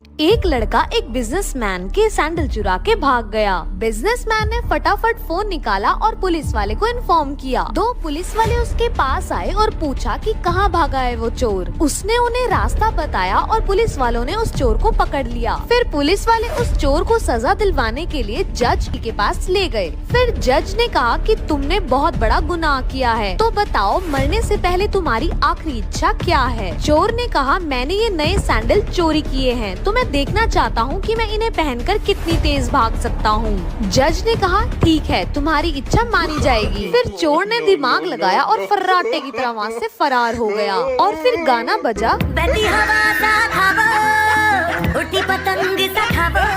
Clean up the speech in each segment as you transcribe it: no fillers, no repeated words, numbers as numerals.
एक लड़का एक बिजनेसमैन के सैंडल चुरा के भाग गया। बिजनेसमैन ने फटाफट फोन निकाला और पुलिस वाले को इन्फॉर्म किया। दो पुलिस वाले उसके पास आए और पूछा कि कहाँ भागा है वो चोर। उसने उन्हें रास्ता बताया और पुलिस वालों ने उस चोर को पकड़ लिया। फिर पुलिस वाले उस चोर को सजा दिलवाने के लिए जज के पास ले गए। फिर जज ने कहा कि तुमने बहुत बड़ा गुनाह किया है, तो बताओ मरने से पहले तुम्हारी आखिरी इच्छा क्या है। चोर ने कहा, मैंने ये नए सैंडल चोरी किए हैं, तो मैं देखना चाहता हूँ कि मैं इन्हें पहनकर कितनी तेज भाग सकता हूँ। जज ने कहा, ठीक है, तुम्हारी इच्छा मानी जाएगी। फिर चोर ने दिमाग लगाया और फर्राटे की तरह वहाँ से फरार हो गया। और फिर गाना बजा, बैठी हवा सा खाबो, उठी पतंग सा खाबो,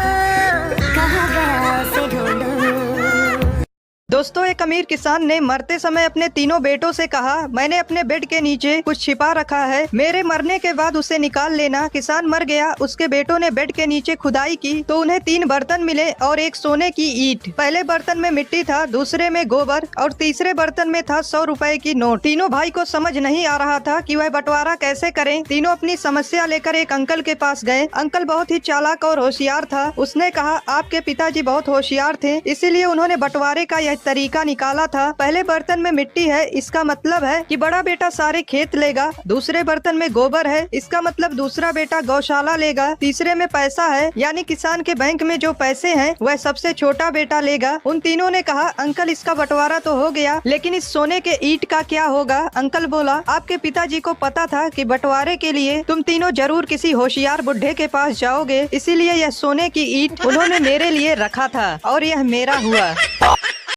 कहाँ गया उसे ढूंढूं। दोस्तों, एक अमीर किसान ने मरते समय अपने तीनों बेटों से कहा, मैंने अपने बेड के नीचे कुछ छिपा रखा है, मेरे मरने के बाद उसे निकाल लेना। किसान मर गया। उसके बेटों ने बेड के नीचे खुदाई की तो उन्हें 3 बर्तन मिले और एक सोने की ईंट। पहले बर्तन में मिट्टी था, दूसरे में गोबर और तीसरे बर्तन में था 100 रुपए की नोट। तीनों भाई को समझ नहीं आ रहा था कि वह बंटवारा कैसे करें। तीनों अपनी समस्या लेकर एक अंकल के पास गए। अंकल बहुत ही चालाक और होशियार था। उसने कहा, आपके पिताजी बहुत होशियार थे, इसीलिए उन्होंने बंटवारे का यह तरीका निकाला था। पहले बर्तन में मिट्टी है, इसका मतलब है कि बड़ा बेटा सारे खेत लेगा। दूसरे बर्तन में गोबर है, इसका मतलब दूसरा बेटा गौशाला लेगा। तीसरे में पैसा है, यानी किसान के बैंक में जो पैसे हैं वह सबसे छोटा बेटा लेगा। उन तीनों ने कहा, अंकल इसका बंटवारा तो हो गया, लेकिन इस सोने के ईंट का क्या होगा। अंकल बोला, आपके पिताजी को पता था कि बंटवारे के लिए तुम तीनों जरूर किसी होशियार बुढ़े के पास जाओगे, इसीलिए यह सोने की ईंट उन्होंने मेरे लिए रखा था और यह मेरा हुआ।